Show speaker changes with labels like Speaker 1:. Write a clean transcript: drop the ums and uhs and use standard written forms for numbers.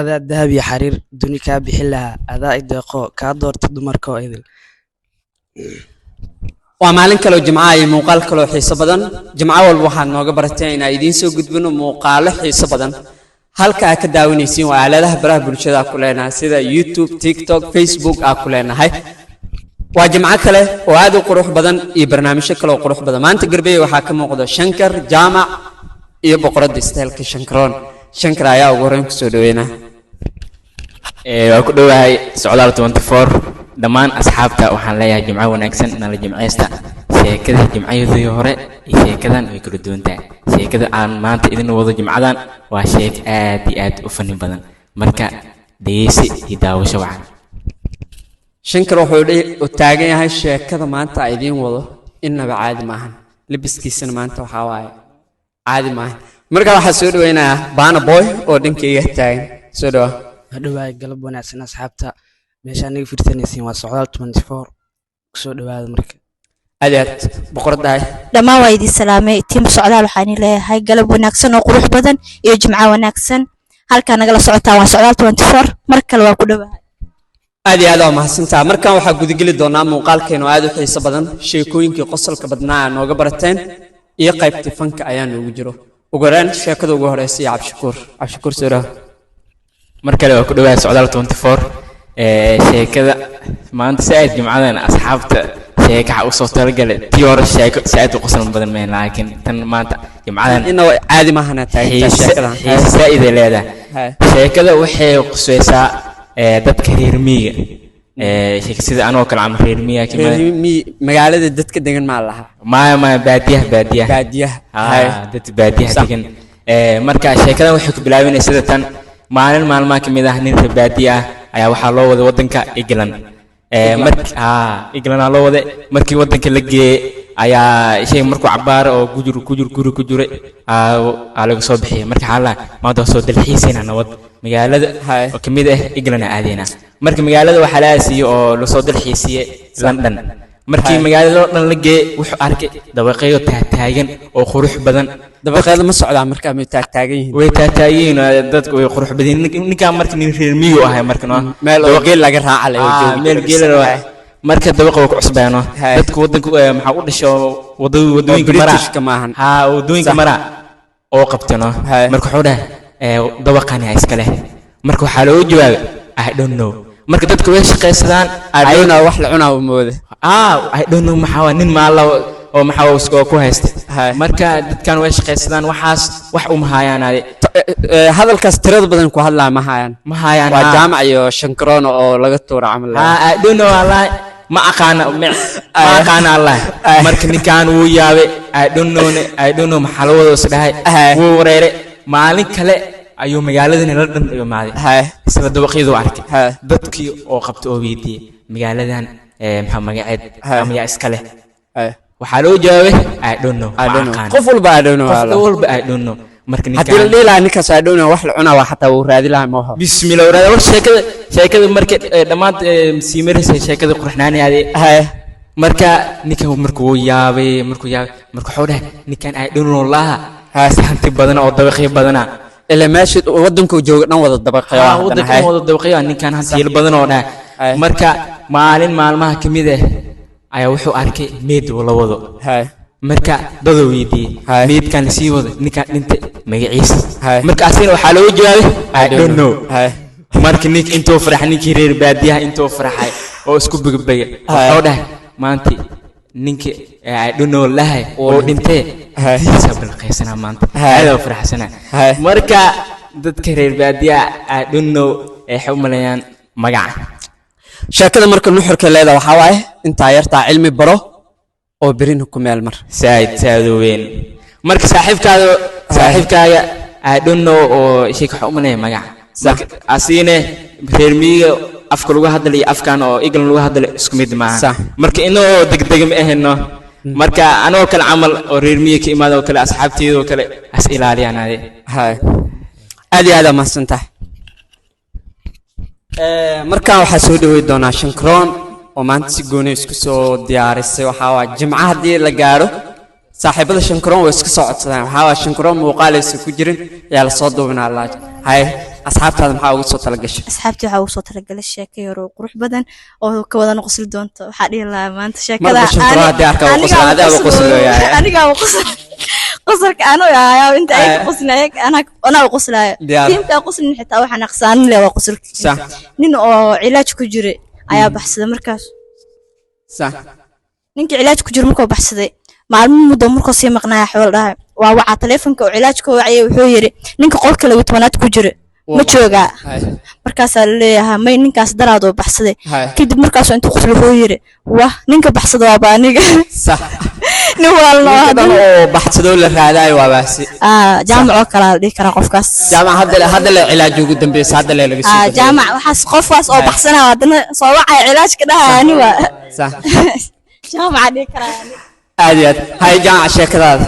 Speaker 1: هذا الذهب يا حرير دوني كاب حلها هذا إدقاء كادور تدمر كائدل
Speaker 2: ومالين كلو جمعة موقال كلو حيس بدن جمعة والواحد نوجا برتين أيدين سو قد بنو موقال حيس بدن هل كأكداوني سين وعلى له براه برشة أكلنا سيدا يوتيوب تيك توك فيسبوك أكلنا هاي وجمعة كله وهذا قروح بدن برنامج كلو قروح بدن ما أنت قربي وحاكم وقدا شنكر جامع يبقى ديستيل كشنكرون شنكر يا وغرم كسودوينا
Speaker 3: وكل واحد سعودة 24 دمان أصحابته وحنا جمعة ونكسن نال جمعة استا شيء كذا جمعة ظهورة شيء كذا ويكردون تا شيء كذا عن ما أنت إذا وضع جمعة وشيء آد وفني بدن مركا ديسي يداوش وعن
Speaker 2: شنكر وحولي وتاجي هاي الشيء كذا ما أنت عايزين وضع إنه بعاد معهن لبس كيسن ما أنت وحواي عادي معهن مركا راح سودوينا بانا بوي ودنكي يحتاج سودو
Speaker 1: هذا قلب وناسنا أصحابته meeshaan fiirsanaysiin waa socdaal 24 kusoo dhawaada marka
Speaker 2: adeed boqoradahay
Speaker 4: dhamaan waa idin salaamay tiim socdaal waxaan leeyahay galab wanaagsan oo qurux badan iyo jimco wanaagsan halka nagala socotaa waa socdaal 24 mar kale waa ku dhawahay
Speaker 2: aad oo mahadsantaa markaan waxa gudagali doonaa muuqaalkeena aad u xiiso badan sheekooyinkii qosolka badnaa nooga barateen iyo qaybtii fanka ayaan ugu jiro ugu horeen sheekada ugu horeysay cabshakuur soo
Speaker 3: mar kale waa ku dhawahay socdaal 24 sheekada maanta saad jumcadan asxaabta sheeka waxa u soo talgalay tiyoor sheeko saad u qosol badan ma laakiin tan maanta jumcadan
Speaker 2: inoo caadi ma hana taagay sheekadan
Speaker 3: saad leedahay sheekada waxay qosaysaa dadka reer miyiga sheeka sida anoo kala am reer miyiga
Speaker 2: magaalada dadka degan ma laha
Speaker 3: ma baadiyaha dad baadiyaha degan marka sheekadan waxay ku bilaabanaysaa sida tan maalin maalmaha kamid ah nin reer baadiyaha ayaa waxaa loo waday wadanka England England loo waday markii wadanka la geeyay ayaa shay markuu cabaar oo ku jiray laga soo bixiyay marka xaalada maanta soo dalxiisayna nabad magaalada oo kamid ah England aadayna markii magaalada waxa la siiyay oo la soo dalxiisay London markii magaalada dhan la geeyay wuxuu arkay dabaqeeyo taagan oo qurux badan
Speaker 2: dabaqeeda ma socdaa markaa ma taagan yihiin
Speaker 3: way taagan dadku way qurux badan ninka markii nin reer miyo ahay markana
Speaker 2: meel oo geel laga raacay
Speaker 3: meel geel marka dabaqa ku cusbaano dadku wadanku maxaa u dhasho wadooyinka mara wadooyinka mara oo qabtano marka wuxuu dhahay dabaqani iska leh marka waxa loo jawaabay I don't know marka dadku way shaqeysadaan
Speaker 2: ayna wax la cunaa u mooday
Speaker 3: I don't know maxaa nin maala oo maxaa isku ku haystay marka dadkan way shaqeysadaan waxaas wax u mahayaan
Speaker 2: hadalkaas tirada badan ku hadlaa mahayaan waa jaamac iyo shankaroon oo laga tuuro camal
Speaker 3: I don't know wallahi ma aqaan Allah marka ninkan uu yaabay I don't know maxaa la wada isdhahay wuu wareeray maalin kale ayuu magaaladan la dhan iyo maaday isla dabaqeedu arkay dadkii oo qabtay oo weydiyay magaaladan maxaa magaceed ama iska leh waxaa loo jawaabay I don't know
Speaker 2: qof walba I
Speaker 3: don't know marka
Speaker 2: hadii la dheelaa ninkaas I don't know wax la cunaa waxa taa uu raadi lahaa ma aha
Speaker 3: bismillah war sheekada marka dhamaad siimiraysa sheekada qurxnaanayay marka ninka markuu yaabay wuxuu dhahay ninkan I don't know laha saxanti badan oo dabaqay badana
Speaker 2: إلا ماشي ودنكو جو نوض الدبقية
Speaker 3: ودنكو نوض الدبقية إن كان هنتيل بدن ولا مركا مالين ما كميده أيه وحو أركي ميد ولا وضو مركا ضدو يدي ميد كان سيوض نكان أنت مجلس مركا أصير وحلو جواه I don't know مركا نيك أنتو فرح نيك رير باديها أنتو فرح أو سكوب بيجي هذا ما أنت نيك I don't know لها أو أنت سبب القيسنا ما أنت هذا فرح سنة مركا تذكر البادية I don't know حمليان مجا
Speaker 2: شكله مركا نحر كله وحواي أنت عيرت علمي برو أو برينه كمال مر
Speaker 3: سعيد وين مركا صاحبك هذا I don't know أو شيء حمليان مجا أصينه برمي أفكار لغة هذا اللي أفكار أو إيجل لغة هذا اللي سكميد معه مركا إنه دق إنه مركا أنا وكل عمل أوريرمي كإمادة وكل أصحابتي وكل أسئلة علي أنا
Speaker 2: هاي هذا ما سنته مركا وحسود ويدونا شنكرون وما أنت سجوني اسكسو ديارسي وحاوا جمعة دي لجارو صاحب الشنكرون واسكسو عطسان وحاوا شنكرون وقال يسكجرين يلا صدوا من الله هاي asxaabtaada maxaa ugu soo talagashay
Speaker 4: asxaabtii waxaa ugu soo talagalay sheeko yar oo qurux badan oo ka wada noqosli doonto waxaa dhihi lahaa maanta sheekada aniga qosolka ano yaa inta ay qoslay ana qoslay inta qoslin xitaa waxaan aqsaan leeyahay qosolkiisa nin oo cilaaj ku jiray ayaa baxsaday markaas ninka cilaaj ku jiro markuu baxsaday maalmo muddo markuu sii maqnaa xool dhahay waa waxa telefoonka oo cilaajka wacay wuxuu yiri ninka qolka lagu tobanaad ku jiro ma jooga markaas leeyahay may ninkaas daraad oo baxsaday kadib markaas intuu qoslo wuxuu yiri wah ninka baxsaday waa baaniga
Speaker 2: sax
Speaker 4: nin walno
Speaker 2: oo baxsado la raadaay waa baasi
Speaker 4: jaamac kala dhig kara qofkaas
Speaker 2: jaamac hadda la cilaaj ugu dambeeyay hadda la laga soo
Speaker 4: jaamac waxaas qofkaas oo baxsanaa hadana soo wacay cilaajka dhahaani waa
Speaker 2: sax
Speaker 4: jaamac dhig kara
Speaker 2: aad hay jaamac sheekadaada